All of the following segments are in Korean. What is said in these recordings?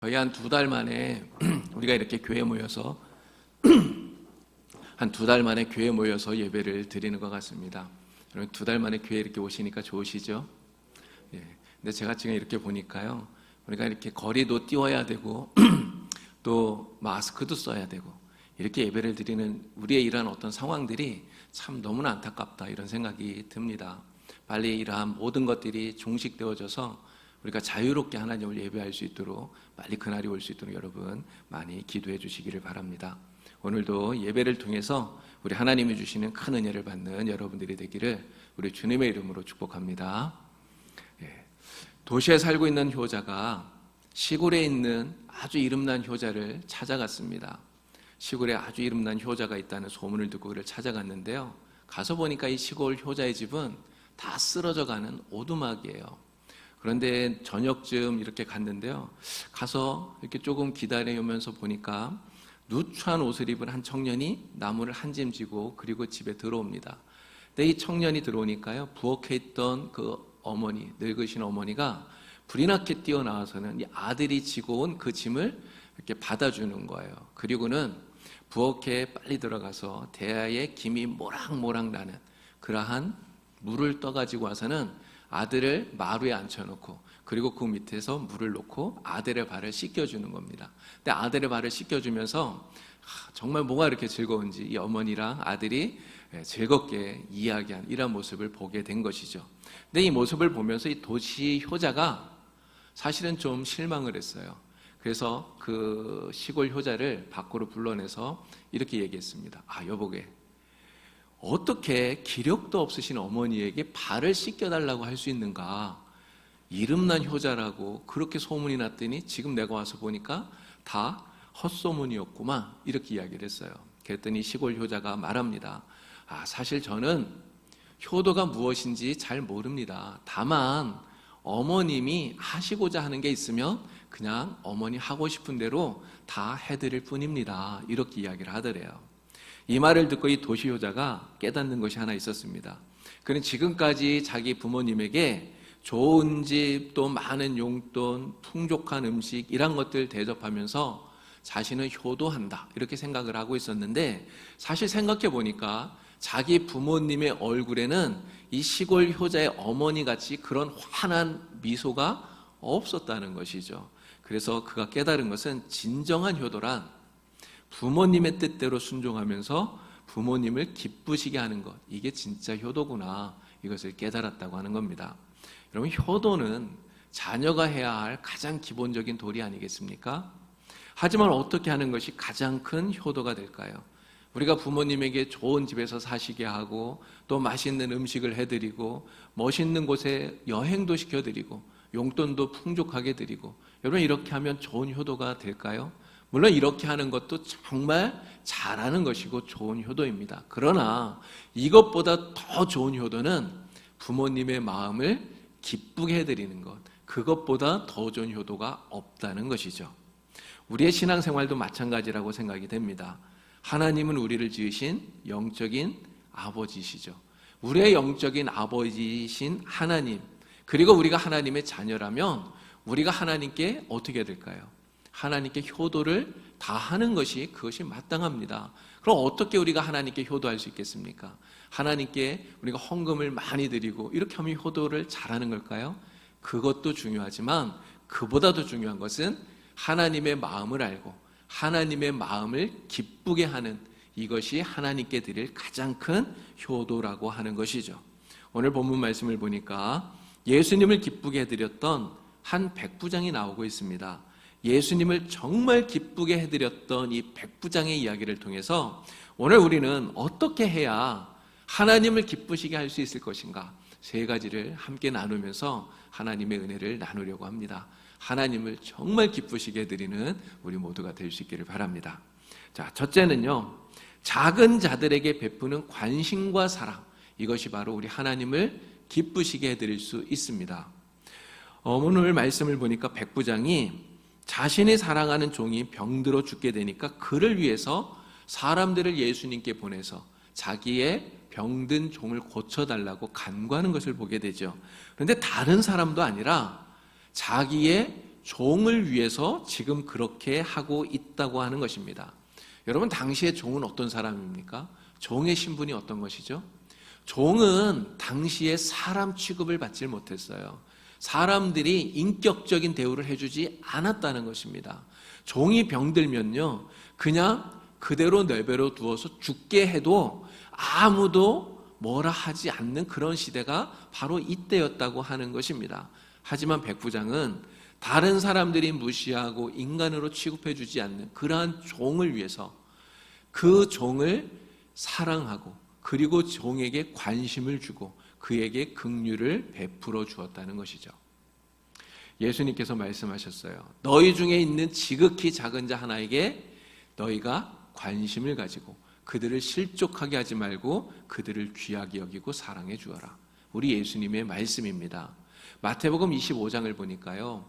거의 한 2달 만에 우리가 이렇게 교회 모여서 한 2달 만에 교회 모여서 예배를 드리는 것 같습니다. 여러분 2달 만에 교회 이렇게 오시니까 좋으시죠? 예. 근데 제가 지금 이렇게 보니까요, 우리가 이렇게 거리도 띄워야 되고 또 마스크도 써야 되고 이렇게 예배를 드리는 우리의 이러한 어떤 상황들이 참 너무나 안타깝다, 이런 생각이 듭니다. 빨리 이러한 모든 것들이 종식되어져서 우리가 자유롭게 하나님을 예배할 수 있도록 빨리 그날이 올 수 있도록 여러분 많이 기도해 주시기를 바랍니다. 오늘도 예배를 통해서 우리 하나님이 주시는 큰 은혜를 받는 여러분들이 되기를 우리 주님의 이름으로 축복합니다. 도시에 살고 있는 효자가 시골에 있는 아주 이름난 효자를 찾아갔습니다. 시골에 아주 이름난 효자가 있다는 소문을 듣고 그를 찾아갔는데요, 가서 보니까 이 시골 효자의 집은 다 쓰러져가는 오두막이에요. 그런데 저녁쯤 이렇게 갔는데요, 가서 이렇게 조금 기다리면서 보니까 누추한 옷을 입은 한 청년이 나무를 한 짐 지고 그리고 집에 들어옵니다. 근데 이 청년이 들어오니까요, 부엌에 있던 그 어머니, 늙으신 어머니가 불이 나게 뛰어나와서는 이 아들이 지고 온 그 짐을 이렇게 받아주는 거예요. 그리고는 부엌에 빨리 들어가서 대야에 김이 모락모락 나는 그러한 물을 떠가지고 와서는 아들을 마루에 앉혀놓고 그리고 그 밑에서 물을 놓고 아들의 발을 씻겨주는 겁니다. 근데 아들의 발을 씻겨주면서 정말 뭐가 이렇게 즐거운지 이 어머니랑 아들이 즐겁게 이야기한 이런 모습을 보게 된 것이죠. 근데 이 모습을 보면서 이 도시 효자가 사실은 좀 실망을 했어요. 그래서 그 시골 효자를 밖으로 불러내서 이렇게 얘기했습니다. 여보게, 어떻게 기력도 없으신 어머니에게 발을 씻겨달라고 할 수 있는가? 이름난 효자라고 그렇게 소문이 났더니 지금 내가 와서 보니까 다 헛소문이었구만, 이렇게 이야기를 했어요. 그랬더니 시골 효자가 말합니다. 사실 저는 효도가 무엇인지 잘 모릅니다. 다만 어머님이 하시고자 하는 게 있으면 그냥 어머니 하고 싶은 대로 다 해드릴 뿐입니다, 이렇게 이야기를 하더래요. 이 말을 듣고 이 도시 효자가 깨닫는 것이 하나 있었습니다. 그는 지금까지 자기 부모님에게 좋은 집, 또 많은 용돈, 풍족한 음식 이런 것들 대접하면서 자신은 효도한다, 이렇게 생각을 하고 있었는데, 사실 생각해 보니까 자기 부모님의 얼굴에는 이 시골 효자의 어머니같이 그런 환한 미소가 없었다는 것이죠. 그래서 그가 깨달은 것은 진정한 효도란 부모님의 뜻대로 순종하면서 부모님을 기쁘시게 하는 것, 이게 진짜 효도구나, 이것을 깨달았다고 하는 겁니다. 여러분, 효도는 자녀가 해야 할 가장 기본적인 도리 아니겠습니까? 하지만 어떻게 하는 것이 가장 큰 효도가 될까요? 우리가 부모님에게 좋은 집에서 사시게 하고 또 맛있는 음식을 해드리고 멋있는 곳에 여행도 시켜드리고 용돈도 풍족하게 드리고, 여러분 이렇게 하면 좋은 효도가 될까요? 물론 이렇게 하는 것도 정말 잘하는 것이고 좋은 효도입니다. 그러나 이것보다 더 좋은 효도는 부모님의 마음을 기쁘게 해드리는 것, 그것보다 더 좋은 효도가 없다는 것이죠. 우리의 신앙생활도 마찬가지라고 생각이 됩니다. 하나님은 우리를 지으신 영적인 아버지시죠. 우리의 영적인 아버지이신 하나님, 그리고 우리가 하나님의 자녀라면 우리가 하나님께 어떻게 해야 될까요? 하나님께 효도를 다하는 것이, 그것이 마땅합니다. 그럼 어떻게 우리가 하나님께 효도할 수 있겠습니까? 하나님께 우리가 헌금을 많이 드리고 이렇게 하면 효도를 잘하는 걸까요? 그것도 중요하지만 그보다도 중요한 것은 하나님의 마음을 알고 하나님의 마음을 기쁘게 하는, 이것이 하나님께 드릴 가장 큰 효도라고 하는 것이죠. 오늘 본문 말씀을 보니까 예수님을 기쁘게 해드렸던 한 백부장이 나오고 있습니다. 예수님을 정말 기쁘게 해드렸던 이 백부장의 이야기를 통해서 오늘 우리는 어떻게 해야 하나님을 기쁘시게 할 수 있을 것인가, 3가지를 함께 나누면서 하나님의 은혜를 나누려고 합니다. 하나님을 정말 기쁘시게 해드리는 우리 모두가 될 수 있기를 바랍니다. 자, 첫째는요, 작은 자들에게 베푸는 관심과 사랑, 이것이 바로 우리 하나님을 기쁘시게 해드릴 수 있습니다. 오늘 말씀을 보니까 백부장이 자신이 사랑하는 종이 병들어 죽게 되니까 그를 위해서 사람들을 예수님께 보내서 자기의 병든 종을 고쳐달라고 간구하는 것을 보게 되죠. 그런데 다른 사람도 아니라 자기의 종을 위해서 지금 그렇게 하고 있다고 하는 것입니다. 여러분, 당시의 종은 어떤 사람입니까? 종의 신분이 어떤 것이죠? 종은 당시에 사람 취급을 받지 못했어요. 사람들이 인격적인 대우를 해주지 않았다는 것입니다. 종이 병들면요, 그냥 그대로 내버려 두어서 죽게 해도 아무도 뭐라 하지 않는 그런 시대가 바로 이때였다고 하는 것입니다. 하지만 백부장은 다른 사람들이 무시하고 인간으로 취급해주지 않는 그러한 종을 위해서 그 종을 사랑하고 그리고 종에게 관심을 주고 그에게 긍휼을 베풀어 주었다는 것이죠. 예수님께서 말씀하셨어요. 너희 중에 있는 지극히 작은 자 하나에게 너희가 관심을 가지고 그들을 실족하게 하지 말고 그들을 귀하게 여기고 사랑해 주어라. 우리 예수님의 말씀입니다. 마태복음 25장을 보니까요,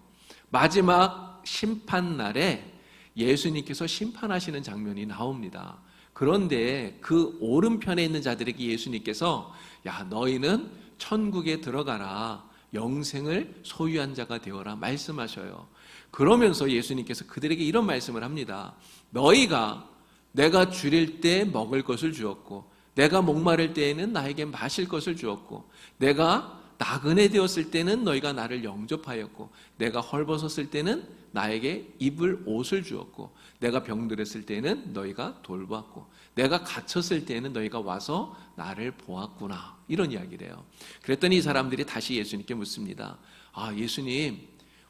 마지막 심판날에 예수님께서 심판하시는 장면이 나옵니다. 그런데 그 오른편에 있는 자들에게 예수님께서 야, 너희는 천국에 들어가라, 영생을 소유한 자가 되어라 말씀하셔요. 그러면서 예수님께서 그들에게 이런 말씀을 합니다. 너희가 내가 줄일 때 먹을 것을 주었고 내가 목마를 때에는 나에게 마실 것을 주었고 내가 나그네 되었을 때는 너희가 나를 영접하였고 내가 헐벗었을 때는 나에게 입을 옷을 주었고 내가 병들었을 때는 너희가 돌보았고 내가 갇혔을 때는 너희가 와서 나를 보았구나. 이런 이야기를 해요. 그랬더니 이 사람들이 다시 예수님께 묻습니다. 아, 예수님,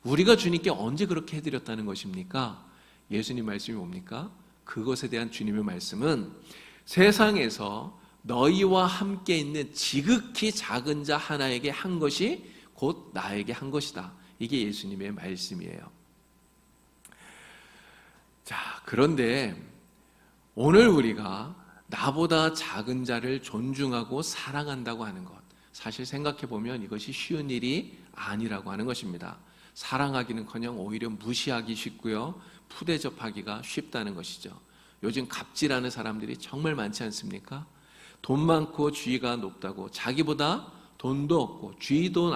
우리가 주님께 언제 그렇게 해드렸다는 것입니까? 예수님 말씀이 뭡니까? 그것에 대한 주님의 말씀은 세상에서 너희와 함께 있는 지극히 작은 자 하나에게 한 것이 곧 나에게 한 것이다. 이게 예수님의 말씀이에요. 자, 그런데 오늘 우리가 나보다 작은 자를 존중하고 사랑한다고 하는 것, 사실 생각해보면 이것이 쉬운 일이 아니라고 하는 것입니다. 사랑하기는커녕 오히려 무시하기 쉽고요, 푸대접하기가 쉽다는 것이죠. 요즘 갑질하는 사람들이 정말 많지 않습니까? 돈 많고 지위가 높다고 자기보다 돈도 없고 지위도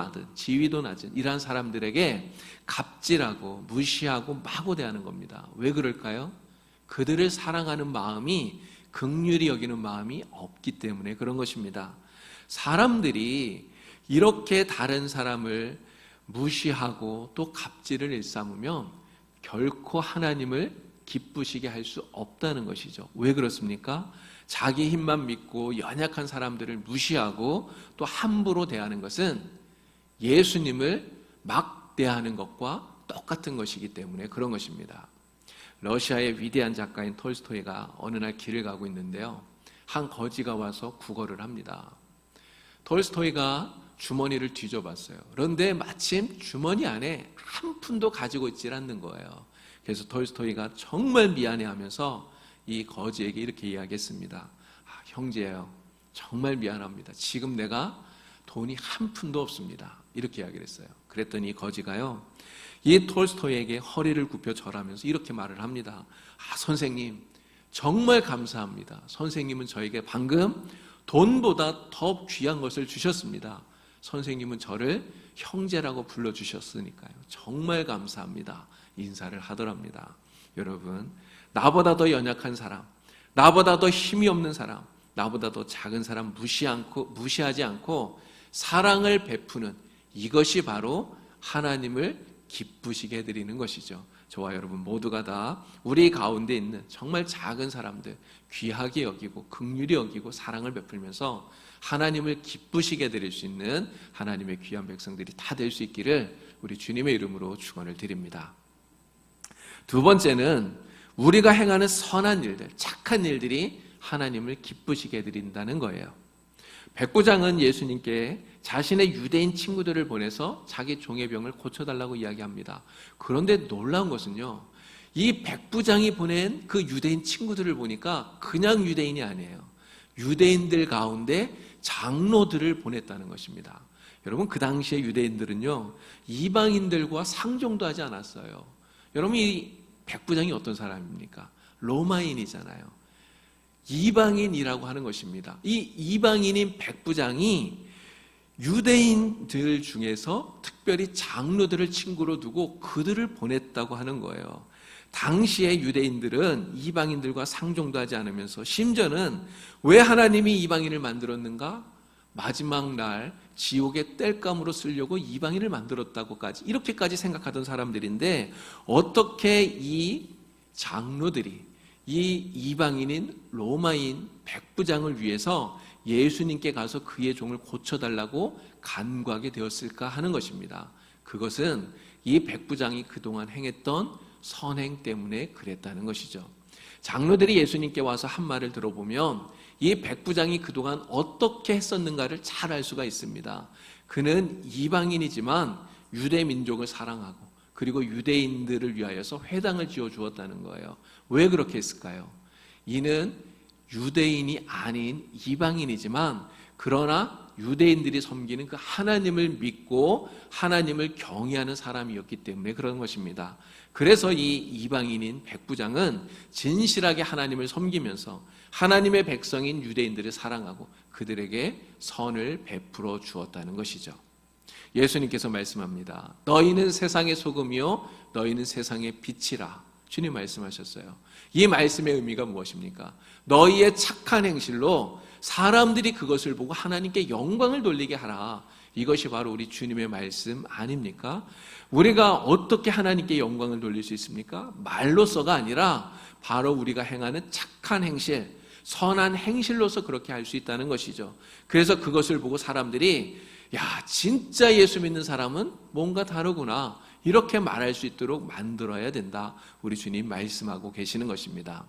낮은 이러한 사람들에게 갑질하고 무시하고 마구 대하는 겁니다. 왜 그럴까요? 그들을 사랑하는 마음이, 긍휼히 여기는 마음이 없기 때문에 그런 것입니다. 사람들이 이렇게 다른 사람을 무시하고 또 갑질을 일삼으면 결코 하나님을 기쁘시게 할 수 없다는 것이죠. 왜 그렇습니까? 자기 힘만 믿고 연약한 사람들을 무시하고 또 함부로 대하는 것은 예수님을 막 대하는 것과 똑같은 것이기 때문에 그런 것입니다. 러시아의 위대한 작가인 톨스토이가 어느 날 길을 가고 있는데요, 한 거지가 와서 구걸을 합니다. 톨스토이가 주머니를 뒤져봤어요. 그런데 마침 주머니 안에 한 푼도 가지고 있질 않는 거예요. 그래서 톨스토이가 정말 미안해하면서 이 거지에게 이렇게 이야기했습니다. 아, 형제예요, 정말 미안합니다. 지금 내가 돈이 한 푼도 없습니다. 이렇게 이야기를 했어요. 그랬더니 이 거지가요, 이 톨스토이에게 허리를 굽혀 절하면서 이렇게 말을 합니다. 아, 선생님, 정말 감사합니다. 선생님은 저에게 방금 돈보다 더 귀한 것을 주셨습니다. 선생님은 저를 형제라고 불러주셨으니까요. 정말 감사합니다. 인사를 하더랍니다. 여러분, 나보다 더 연약한 사람, 나보다 더 힘이 없는 사람, 나보다 더 작은 사람 무시하지 않고 사랑을 베푸는 이것이 바로 하나님을 기쁘시게 해드리는 것이죠. 저와 여러분 모두가 다 우리 가운데 있는 정말 작은 사람들 귀하게 여기고 긍휼히 여기고 사랑을 베풀면서 하나님을 기쁘시게 해드릴 수 있는 하나님의 귀한 백성들이 다 될 수 있기를 우리 주님의 이름으로 축원을 드립니다. 두 번째는 우리가 행하는 선한 일들, 착한 일들이 하나님을 기쁘시게 해드린다는 거예요. 백부장은 예수님께 자신의 유대인 친구들을 보내서 자기 종의 병을 고쳐달라고 이야기합니다. 그런데 놀라운 것은요, 이 백부장이 보낸 그 유대인 친구들을 보니까 그냥 유대인이 아니에요. 유대인들 가운데 장로들을 보냈다는 것입니다. 여러분, 그 당시에 유대인들은요, 이방인들과 상종도 하지 않았어요. 여러분, 이 백부장이 어떤 사람입니까? 로마인이잖아요. 이방인이라고 하는 것입니다. 이 이방인인 백부장이 유대인들 중에서 특별히 장로들을 친구로 두고 그들을 보냈다고 하는 거예요. 당시의 유대인들은 이방인들과 상종도 하지 않으면서 심지어는 왜 하나님이 이방인을 만들었는가? 마지막 날 지옥의 땔감으로 쓰려고 이방인을 만들었다고까지 이렇게까지 생각하던 사람들인데 어떻게 이 장로들이 이 이방인인 로마인 백부장을 위해서 예수님께 가서 그의 종을 고쳐달라고 간구하게 되었을까 하는 것입니다. 그것은 이 백부장이 그동안 행했던 선행 때문에 그랬다는 것이죠. 장로들이 예수님께 와서 한 말을 들어보면 이 백부장이 그동안 어떻게 했었는가를 잘 알 수가 있습니다. 그는 이방인이지만 유대 민족을 사랑하고 그리고 유대인들을 위하여서 회당을 지어 주었다는 거예요. 왜 그렇게 했을까요? 이는 유대인이 아닌 이방인이지만 그러나 유대인들이 섬기는 그 하나님을 믿고 하나님을 경외하는 사람이었기 때문에 그런 것입니다. 그래서 이 이방인인 백부장은 진실하게 하나님을 섬기면서 하나님의 백성인 유대인들을 사랑하고 그들에게 선을 베풀어 주었다는 것이죠. 예수님께서 말씀합니다. 너희는 세상의 소금이요 너희는 세상의 빛이라. 주님 말씀하셨어요. 이 말씀의 의미가 무엇입니까? 너희의 착한 행실로 사람들이 그것을 보고 하나님께 영광을 돌리게 하라. 이것이 바로 우리 주님의 말씀 아닙니까? 우리가 어떻게 하나님께 영광을 돌릴 수 있습니까? 말로서가 아니라 바로 우리가 행하는 착한 행실, 선한 행실로서 그렇게 할 수 있다는 것이죠. 그래서 그것을 보고 사람들이 야, 진짜 예수 믿는 사람은 뭔가 다르구나. 이렇게 말할 수 있도록 만들어야 된다. 우리 주님 말씀하고 계시는 것입니다.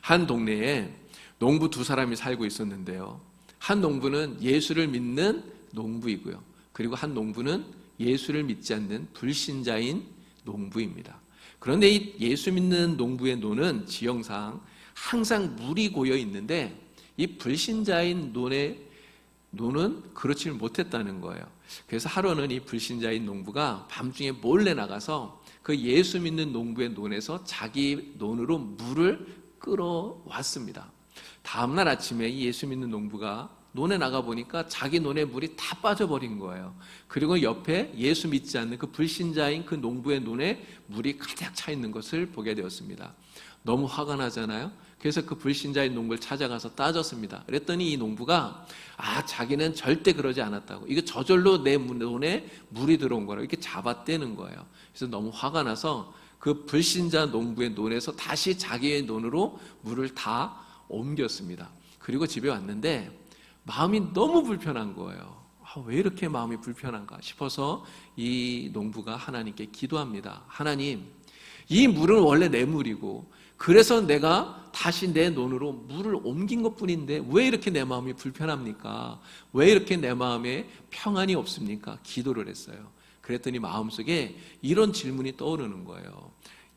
한 동네에 농부 두 사람이 살고 있었는데요. 한 농부는 예수를 믿는 농부이고요. 그리고 한 농부는 예수를 믿지 않는 불신자인 농부입니다. 그런데 이 예수 믿는 농부의 노는 지형상 항상 물이 고여 있는데 이 불신자인 노는 그렇지 못했다는 거예요. 그래서 하루는 이 불신자인 농부가 밤중에 몰래 나가서 그 예수 믿는 농부의 논에서 자기 논으로 물을 끌어왔습니다. 다음날 아침에 이 예수 믿는 농부가 논에 나가보니까 자기 논에 물이 다 빠져버린 거예요. 그리고 옆에 예수 믿지 않는 그 불신자인 그 농부의 논에 물이 가득 차 있는 것을 보게 되었습니다. 너무 화가 나잖아요. 그래서 그 불신자인 농부를 찾아가서 따졌습니다. 그랬더니 이 농부가 자기는 절대 그러지 않았다고. 이거 저절로 내 논에 물이 들어온 거라고 이렇게 잡아떼는 거예요. 그래서 너무 화가 나서 그 불신자 농부의 논에서 다시 자기의 논으로 물을 다 옮겼습니다. 그리고 집에 왔는데 마음이 너무 불편한 거예요. 왜 이렇게 마음이 불편한가 싶어서 이 농부가 하나님께 기도합니다. 하나님, 이 물은 원래 내 물이고 그래서 내가 다시 내 논으로 물을 옮긴 것뿐인데 왜 이렇게 내 마음이 불편합니까? 왜 이렇게 내 마음에 평안이 없습니까? 기도를 했어요. 그랬더니 마음속에 이런 질문이 떠오르는 거예요.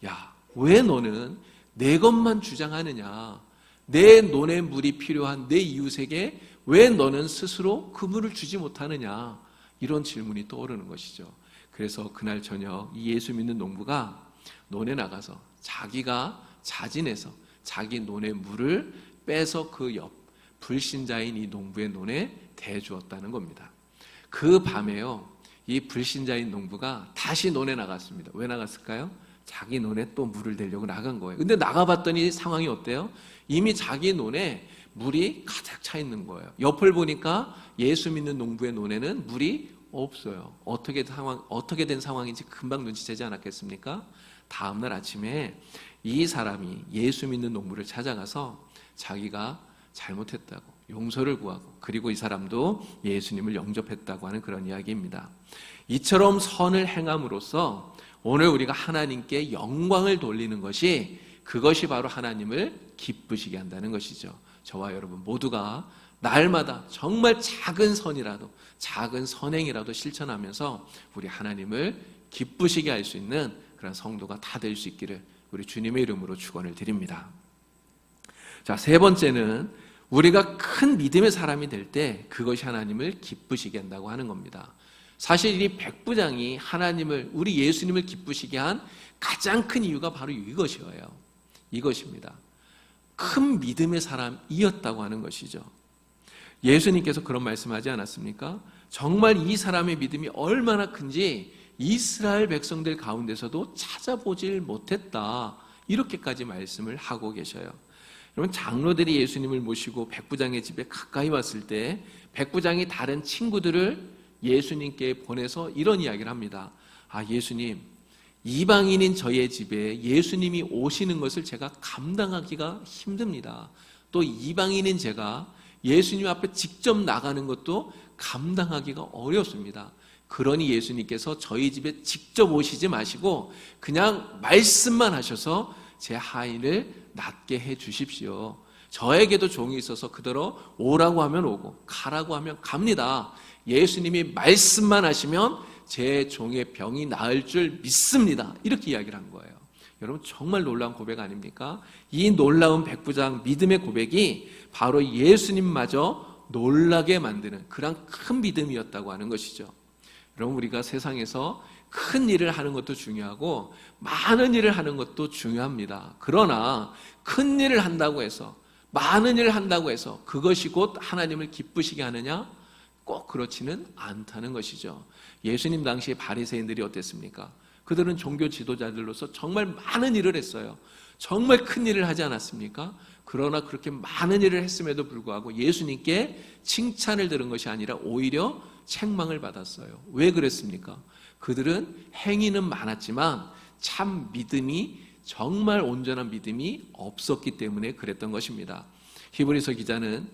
야, 왜 너는 내 것만 주장하느냐? 내 논에 물이 필요한 내 이웃에게 왜 너는 스스로 그 물을 주지 못하느냐? 이런 질문이 떠오르는 것이죠. 그래서 그날 저녁 이 예수 믿는 농부가 논에 나가서 자기가 자진해서 자기 논의 물을 빼서 그 옆 불신자인 이 농부의 논에 대주었다는 겁니다. 그 밤에요, 이 불신자인 농부가 다시 논에 나갔습니다. 왜 나갔을까요? 자기 논에 또 물을 대려고 나간 거예요. 근데 나가봤더니 상황이 어때요? 이미 자기 논에 물이 가득 차 있는 거예요. 옆을 보니까 예수 믿는 농부의 논에는 물이 없어요. 어떻게 된 상황인지 금방 눈치채지 않았겠습니까? 다음날 아침에 이 사람이 예수 믿는 농부를 찾아가서 자기가 잘못했다고 용서를 구하고 그리고 이 사람도 예수님을 영접했다고 하는 그런 이야기입니다. 이처럼 선을 행함으로써 오늘 우리가 하나님께 영광을 돌리는 것이 그것이 바로 하나님을 기쁘시게 한다는 것이죠. 저와 여러분 모두가 날마다 정말 작은 선이라도 작은 선행이라도 실천하면서 우리 하나님을 기쁘시게 할 수 있는 그런 성도가 다 될 수 있기를 우리 주님의 이름으로 축원을 드립니다. 자, 세 번째는 우리가 큰 믿음의 사람이 될 때 그것이 하나님을 기쁘시게 한다고 하는 겁니다. 사실 이 백부장이 하나님을, 우리 예수님을 기쁘시게 한 가장 큰 이유가 바로 이것입니다. 큰 믿음의 사람이었다고 하는 것이죠. 예수님께서 그런 말씀하지 않았습니까? 정말 이 사람의 믿음이 얼마나 큰지 이스라엘 백성들 가운데서도 찾아보질 못했다, 이렇게까지 말씀을 하고 계셔요. 여러분, 장로들이 예수님을 모시고 백부장의 집에 가까이 왔을 때 백부장이 다른 친구들을 예수님께 보내서 이런 이야기를 합니다. 예수님, 이방인인 저의 집에 예수님이 오시는 것을 제가 감당하기가 힘듭니다. 또 이방인인 제가 예수님 앞에 직접 나가는 것도 감당하기가 어렵습니다. 그러니 예수님께서 저희 집에 직접 오시지 마시고 그냥 말씀만 하셔서 제 하인을 낫게 해 주십시오. 저에게도 종이 있어서 그대로 오라고 하면 오고 가라고 하면 갑니다. 예수님이 말씀만 하시면 제 종의 병이 나을 줄 믿습니다. 이렇게 이야기를 한 거예요. 여러분, 정말 놀라운 고백 아닙니까? 이 놀라운 백부장 믿음의 고백이 바로 예수님마저 놀라게 만드는 그런 큰 믿음이었다고 하는 것이죠. 여러분, 우리가 세상에서 큰 일을 하는 것도 중요하고 많은 일을 하는 것도 중요합니다. 그러나 큰 일을 한다고 해서, 많은 일을 한다고 해서 그것이 곧 하나님을 기쁘시게 하느냐? 꼭 그렇지는 않다는 것이죠. 예수님 당시에 바리새인들이 어땠습니까? 그들은 종교 지도자들로서 정말 많은 일을 했어요. 정말 큰 일을 하지 않았습니까? 그러나 그렇게 많은 일을 했음에도 불구하고 예수님께 칭찬을 들은 것이 아니라 오히려 책망을 받았어요. 왜 그랬습니까? 그들은 행위는 많았지만 참 믿음이, 정말 온전한 믿음이 없었기 때문에 그랬던 것입니다. 히브리서 기자는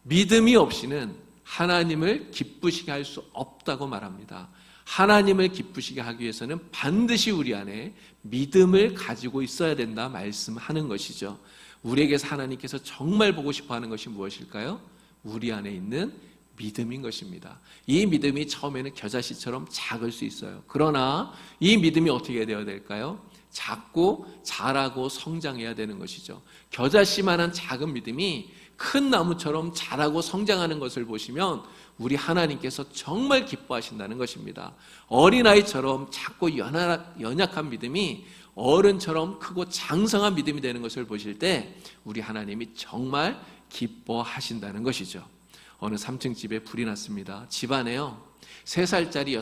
믿음이 없이는 하나님을 기쁘시게 할 수 없다고 말합니다. 하나님을 기쁘시게 하기 위해서는 반드시 우리 안에 믿음을 가지고 있어야 된다 말씀하는 것이죠. 우리에게서 하나님께서 정말 보고 싶어하는 것이 무엇일까요? 우리 안에 있는 믿음인 것입니다. 이 믿음이 처음에는 겨자씨처럼 작을 수 있어요. 그러나 이 믿음이 어떻게 되어야 될까요? 작고 자라고 성장해야 되는 것이죠. 겨자씨만한 작은 믿음이 큰 나무처럼 자라고 성장하는 것을 보시면 우리 하나님께서 정말 기뻐하신다는 것입니다. 어린아이처럼 작고 연약한 믿음이 어른처럼 크고 장성한 믿음이 되는 것을 보실 때 우리 하나님이 정말 기뻐하신다는 것이죠. 어느 3층 집에 불이 났습니다. 집안에요, 3살짜리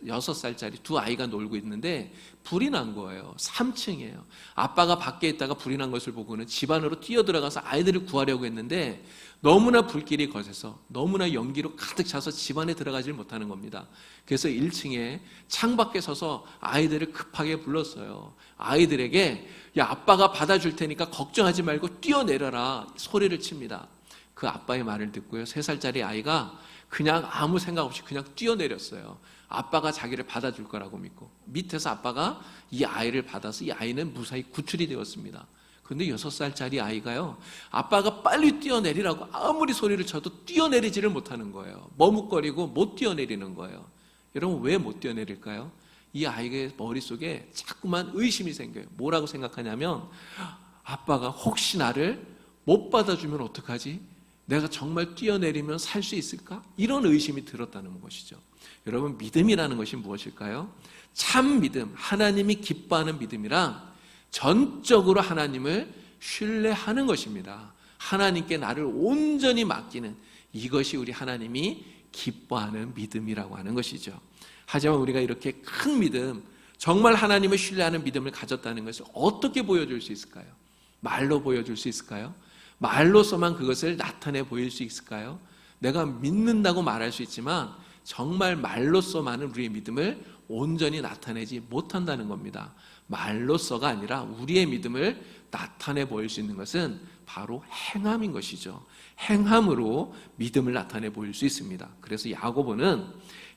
6살짜리 두 아이가 놀고 있는데 불이 난 거예요. 3층이에요. 아빠가 밖에 있다가 불이 난 것을 보고는 집 안으로 뛰어들어가서 아이들을 구하려고 했는데 너무나 불길이 거세서 너무나 연기로 가득 차서 집 안에 들어가질 못하는 겁니다. 그래서 1층에 창밖에 서서 아이들을 급하게 불렀어요. 아이들에게 야, 아빠가 받아줄 테니까 걱정하지 말고 뛰어내려라 소리를 칩니다. 그 아빠의 말을 듣고요, 3살짜리 아이가 그냥 아무 생각 없이 그냥 뛰어내렸어요. 아빠가 자기를 받아줄 거라고 믿고 밑에서 아빠가 이 아이를 받아서 이 아이는 무사히 구출이 되었습니다. 그런데 6살짜리 아이가요, 아빠가 빨리 뛰어내리라고 아무리 소리를 쳐도 뛰어내리지를 못하는 거예요. 머뭇거리고 못 뛰어내리는 거예요. 여러분, 왜 못 뛰어내릴까요? 이 아이의 머릿속에 자꾸만 의심이 생겨요. 뭐라고 생각하냐면 아빠가 혹시 나를 못 받아주면 어떡하지? 내가 정말 뛰어내리면 살 수 있을까? 이런 의심이 들었다는 것이죠. 여러분, 믿음이라는 것이 무엇일까요? 참 믿음, 하나님이 기뻐하는 믿음이랑 전적으로 하나님을 신뢰하는 것입니다. 하나님께 나를 온전히 맡기는, 이것이 우리 하나님이 기뻐하는 믿음이라고 하는 것이죠. 하지만 우리가 이렇게 큰 믿음, 정말 하나님을 신뢰하는 믿음을 가졌다는 것을 어떻게 보여줄 수 있을까요? 말로 보여줄 수 있을까요? 말로서만 그것을 나타내 보일 수 있을까요? 내가 믿는다고 말할 수 있지만 정말 말로서만은 우리의 믿음을 온전히 나타내지 못한다는 겁니다. 말로서가 아니라 우리의 믿음을 나타내 보일 수 있는 것은 바로 행함인 것이죠. 행함으로 믿음을 나타내 보일 수 있습니다. 그래서 야고보는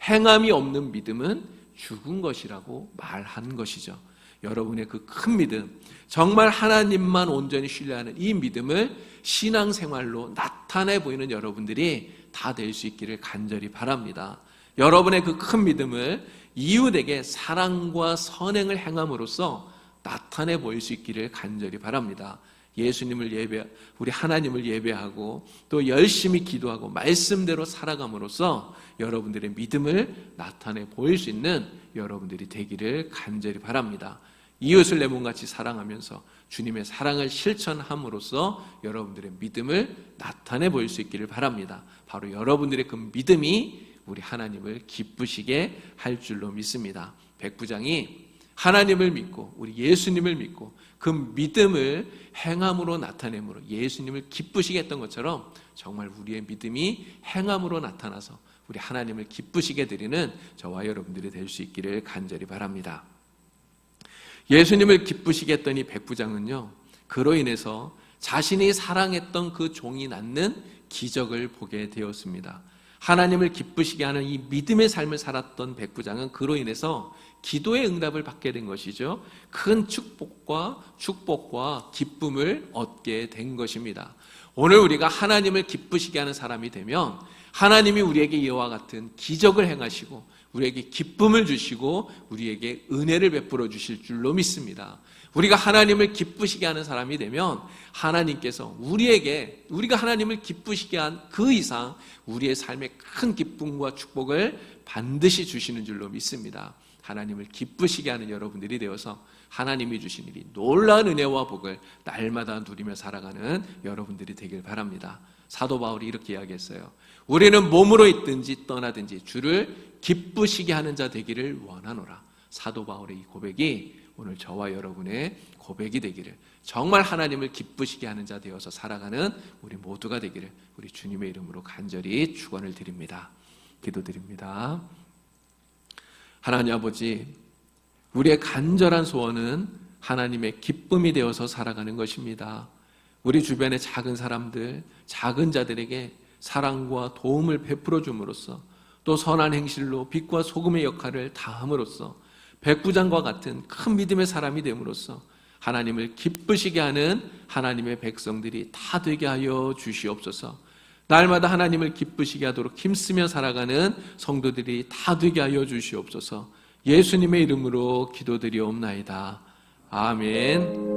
행함이 없는 믿음은 죽은 것이라고 말한 것이죠. 여러분의 그 큰 믿음, 정말 하나님만 온전히 신뢰하는 이 믿음을 신앙생활로 나타내 보이는 여러분들이 다 될 수 있기를 간절히 바랍니다. 여러분의 그 큰 믿음을 이웃에게 사랑과 선행을 행함으로써 나타내 보일 수 있기를 간절히 바랍니다. 예수님을 우리 하나님을 예배하고 또 열심히 기도하고 말씀대로 살아감으로써 여러분들의 믿음을 나타내 보일 수 있는 여러분들이 되기를 간절히 바랍니다. 이웃을 내 몸같이 사랑하면서 주님의 사랑을 실천함으로써 여러분들의 믿음을 나타내 보일 수 있기를 바랍니다. 바로 여러분들의 그 믿음이 우리 하나님을 기쁘시게 할 줄로 믿습니다. 백부장이 하나님을 믿고 우리 예수님을 믿고 그 믿음을 행함으로 나타내므로 예수님을 기쁘시게 했던 것처럼 정말 우리의 믿음이 행함으로 나타나서 우리 하나님을 기쁘시게 드리는 저와 여러분들이 될 수 있기를 간절히 바랍니다. 예수님을 기쁘시게 했던 이 백부장은요, 그로 인해서 자신이 사랑했던 그 종이 낳는 기적을 보게 되었습니다. 하나님을 기쁘시게 하는 이 믿음의 삶을 살았던 백부장은 그로 인해서 기도의 응답을 받게 된 것이죠. 큰 축복과 기쁨을 얻게 된 것입니다. 오늘 우리가 하나님을 기쁘시게 하는 사람이 되면 하나님이 우리에게 이와 같은 기적을 행하시고 우리에게 기쁨을 주시고 우리에게 은혜를 베풀어 주실 줄로 믿습니다. 우리가 하나님을 기쁘시게 하는 사람이 되면 하나님께서 우리가 하나님을 기쁘시게 한 그 이상 우리의 삶에 큰 기쁨과 축복을 반드시 주시는 줄로 믿습니다. 하나님을 기쁘시게 하는 여러분들이 되어서 하나님이 주신 이 놀라운 은혜와 복을 날마다 누리며 살아가는 여러분들이 되길 바랍니다. 사도 바울이 이렇게 이야기했어요. 우리는 몸으로 있든지 떠나든지 주를 기쁘시게 하는 자 되기를 원하노라. 사도 바울의 이 고백이 오늘 저와 여러분의 고백이 되기를, 정말 하나님을 기쁘시게 하는 자 되어서 살아가는 우리 모두가 되기를 우리 주님의 이름으로 간절히 축원을 드립니다. 기도드립니다. 하나님 아버지, 우리의 간절한 소원은 하나님의 기쁨이 되어서 살아가는 것입니다. 우리 주변의 작은 사람들, 작은 자들에게 사랑과 도움을 베풀어 줌으로써 또 선한 행실로 빛과 소금의 역할을 다함으로써 백부장과 같은 큰 믿음의 사람이 됨으로써 하나님을 기쁘시게 하는 하나님의 백성들이 다 되게 하여 주시옵소서. 날마다 하나님을 기쁘시게 하도록 힘쓰며 살아가는 성도들이 다 되게 하여 주시옵소서. 예수님의 이름으로 기도드리옵나이다. 아멘.